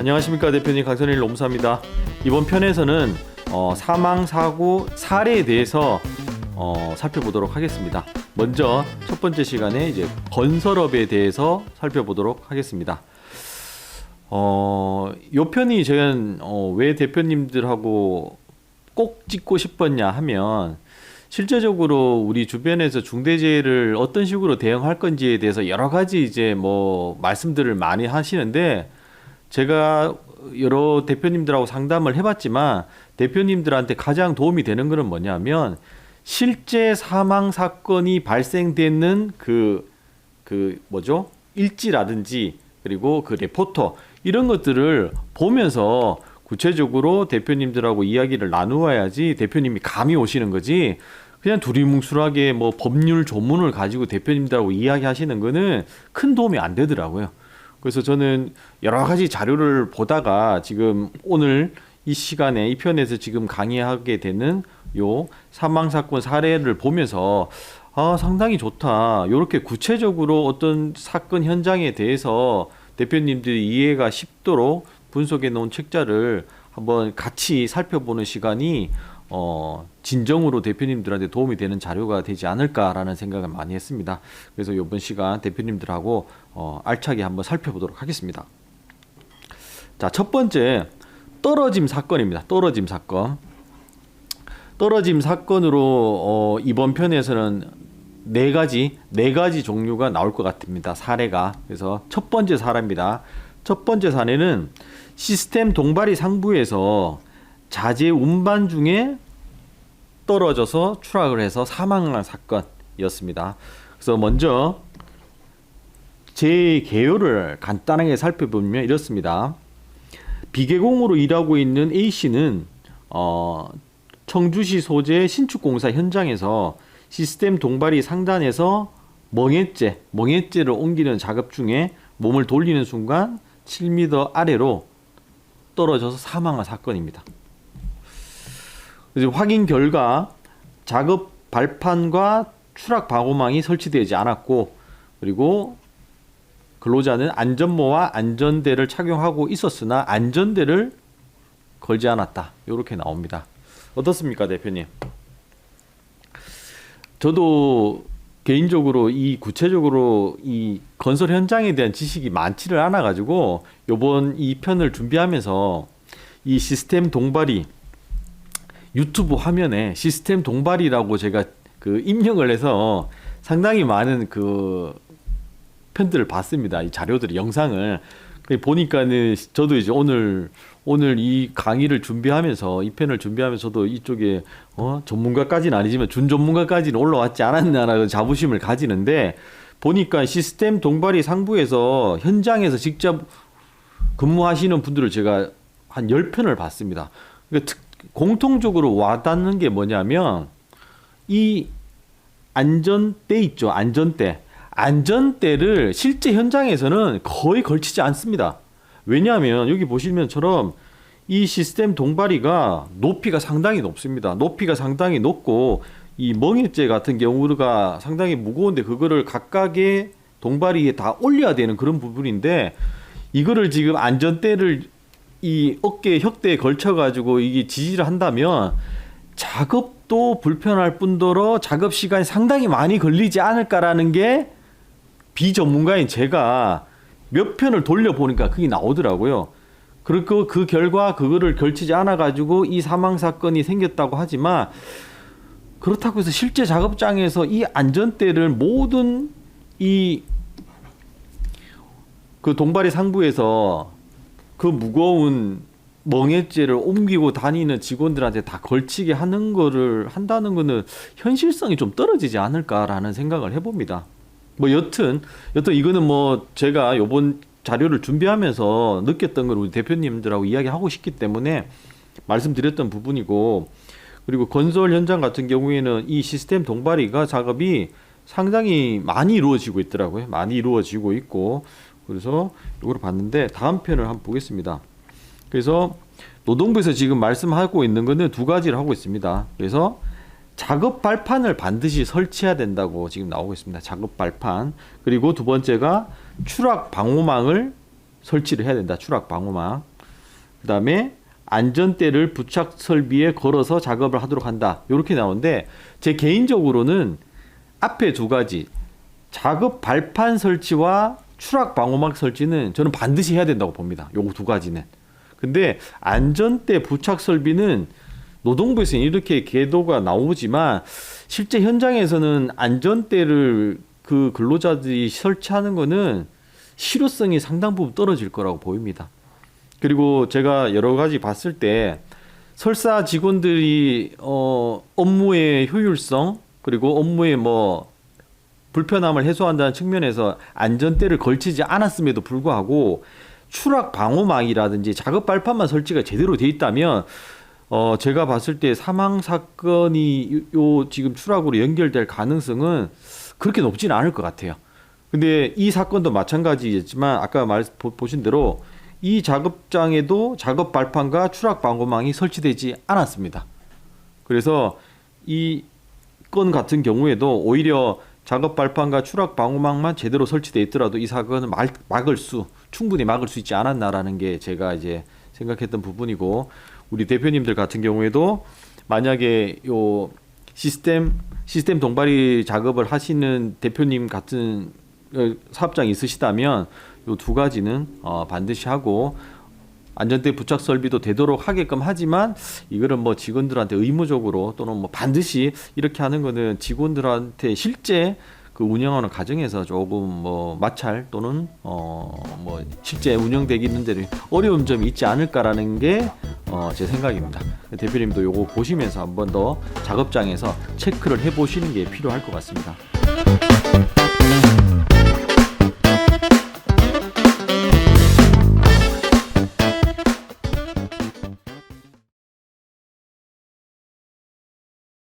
안녕하십니까 대표님, 강선일 노무사입니다. 이번 편에서는 사망 사고 사례에 대해서 살펴보도록 하겠습니다. 먼저 첫 번째 시간에 이제 건설업에 대해서 살펴보도록 하겠습니다. 요 편이 저는 왜 대표님들하고 꼭 찍고 싶었냐 하면, 실제적으로 우리 주변에서 중대재해를 어떤 식으로 대응할 건지에 대해서 여러 가지 이제 뭐 말씀들을 많이 하시는데, 제가 여러 대표님들하고 상담을 해봤지만 대표님들한테 가장 도움이 되는 것은 뭐냐면, 실제 사망 사건이 발생되는 그 뭐죠? 일지라든지 그리고 그 레포터, 이런 것들을 보면서 구체적으로 대표님들하고 이야기를 나누어야지 대표님이 감이 오시는 거지, 그냥 두리뭉술하게 뭐 법률 조문을 가지고 대표님들하고 이야기하시는 거는 큰 도움이 안 되더라고요. 그래서 저는 여러 가지 자료를 보다가 지금 오늘 이 시간에 이 편에서 지금 강의하게 되는 요 사망사건 사례를 보면서 상당히 좋다. 이렇게 구체적으로 어떤 사건 현장에 대해서 대표님들이 이해가 쉽도록 분석해 놓은 책자를 한번 같이 살펴보는 시간이 진정으로 대표님들한테 도움이 되는 자료가 되지 않을까라는 생각을 많이 했습니다. 그래서 이번 시간 대표님들하고 알차게 한번 살펴보도록 하겠습니다. 자, 첫 번째 떨어짐 사건입니다. 떨어짐 사건. 떨어짐 사건으로 이번 편에서는 네 가지 종류가 나올 것 같습니다. 사례가. 그래서 첫 번째 사례입니다. 첫 번째 사례는 시스템 동발이 상부에서 자재 운반 중에 떨어져서 추락을 해서 사망한 사건이었습니다. 그래서 먼저 제 개요를 간단하게 살펴보면 이렇습니다. 비계공으로 일하고 있는 A씨는 청주시 소재 신축공사 현장에서 시스템 동발이 상단에서 멍해째를 옮기는 작업 중에 몸을 돌리는 순간 7m 아래로 떨어져서 사망한 사건입니다. 이제 확인 결과 작업 발판과 추락 방호망이 설치되지 않았고, 그리고 근로자는 안전모와 안전대를 착용하고 있었으나 안전대를 걸지 않았다. 이렇게 나옵니다. 어떻습니까, 대표님? 저도 개인적으로 구체적으로 이 건설 현장에 대한 지식이 많지를 않아 가지고 요번 이 편을 준비하면서 이 시스템 동발이 유튜브 화면에 시스템 동발이라고 제가 입력을 해서 상당히 많은 편들을 봤습니다. 이 자료들, 영상을 보니까는 저도 이제 오늘 이 강의를 준비하면서, 이 편을 준비하면서 저도 이쪽에 전문가까지는 아니지만 준전문가까지는 올라왔지 않았나라는 자부심을 가지는데, 보니까 시스템 동발이 상부에서 현장에서 직접 근무하시는 분들을 제가 한 10편을 봤습니다. 그러니까 공통적으로 와닿는 게 뭐냐면, 이 안전대 있죠. 안전대를 실제 현장에서는 거의 걸치지 않습니다. 왜냐하면 여기 보시면처럼 이 시스템 동발이가 높이가 상당히 높습니다. 높이가 상당히 높고, 이 멍해째 같은 경우가 상당히 무거운데 그거를 각각의 동발이에 다 올려야 되는 그런 부분인데, 이거를 지금 안전대를 이 어깨 혁대에 걸쳐 가지고 이게 지지를 한다면 작업도 불편할 뿐더러 작업 시간이 상당히 많이 걸리지 않을까라는 게 비전문가인 제가 몇 편을 돌려보니까 그게 나오더라고요. 그리고 그 결과 그거를 걸치지 않아 가지고 이 사망 사건이 생겼다고 하지만, 그렇다고 해서 실제 작업장에서 이 안전대를 모든 그 동발이 상부에서 그 무거운 멍해째를 옮기고 다니는 직원들한테 다 걸치게 한다는 거는 현실성이 좀 떨어지지 않을까라는 생각을 해봅니다. 뭐 여튼 이거는 뭐 제가 요번 자료를 준비하면서 느꼈던 걸 우리 대표님들하고 이야기하고 싶기 때문에 말씀드렸던 부분이고, 그리고 건설 현장 같은 경우에는 이 시스템 동발이가 작업이 상당히 많이 이루어지고 있더라고요. 많이 이루어지고 있고, 그래서 이걸 봤는데 다음 편을 한번 보겠습니다. 그래서 노동부에서 지금 말씀하고 있는 거는 두 가지를 하고 있습니다. 그래서 작업 발판을 반드시 설치해야 된다고 지금 나오고 있습니다. 작업 발판. 그리고 두 번째가 추락 방호망을 설치를 해야 된다. 추락 방호망. 그다음에 안전대를 부착 설비에 걸어서 작업을 하도록 한다. 이렇게 나오는데 제 개인적으로는 앞에 두 가지 작업 발판 설치와 추락 방호막 설치는 저는 반드시 해야 된다고 봅니다. 요거 두 가지는. 근데 안전대 부착 설비는 노동부에서는 이렇게 계도가 나오지만 실제 현장에서는 안전대를 그 근로자들이 설치하는 거는 실효성이 상당 부분 떨어질 거라고 보입니다. 그리고 제가 여러 가지 봤을 때 설사 직원들이 업무의 효율성 그리고 업무의 뭐 불편함을 해소한다는 측면에서 안전대를 걸치지 않았음에도 불구하고 추락 방호막이라든지 작업 발판만 설치가 제대로 돼 있다면 제가 봤을 때 사망 사건이 요 지금 추락으로 연결될 가능성은 그렇게 높지는 않을 것 같아요. 근데 이 사건도 마찬가지였지만 아까 보신 대로 이 작업장에도 작업 발판과 추락 방호망이 설치되지 않았습니다. 그래서 이 건 같은 경우에도 오히려 작업 발판과 추락 방호망만 제대로 설치되어 있더라도 이 사건을 충분히 막을 수 있지 않았나라는 게 제가 이제 생각했던 부분이고, 우리 대표님들 같은 경우에도 만약에 요 시스템 동발이 작업을 하시는 대표님 같은 사업장이 있으시다면 요 두 가지는 반드시 하고, 안전대 부착 설비도 되도록 하게끔 하지만 이거는 뭐 직원들한테 의무적으로 또는 뭐 반드시 이렇게 하는 거는 직원들한테 실제 그 운영하는 과정에서 조금 뭐 마찰 또는 뭐 실제 운영되기 있는 데는 어려운 점이 있지 않을까라는 게 제 생각입니다. 대표님도 요거 보시면서 한번 더 작업장에서 체크를 해보시는 게 필요할 것 같습니다.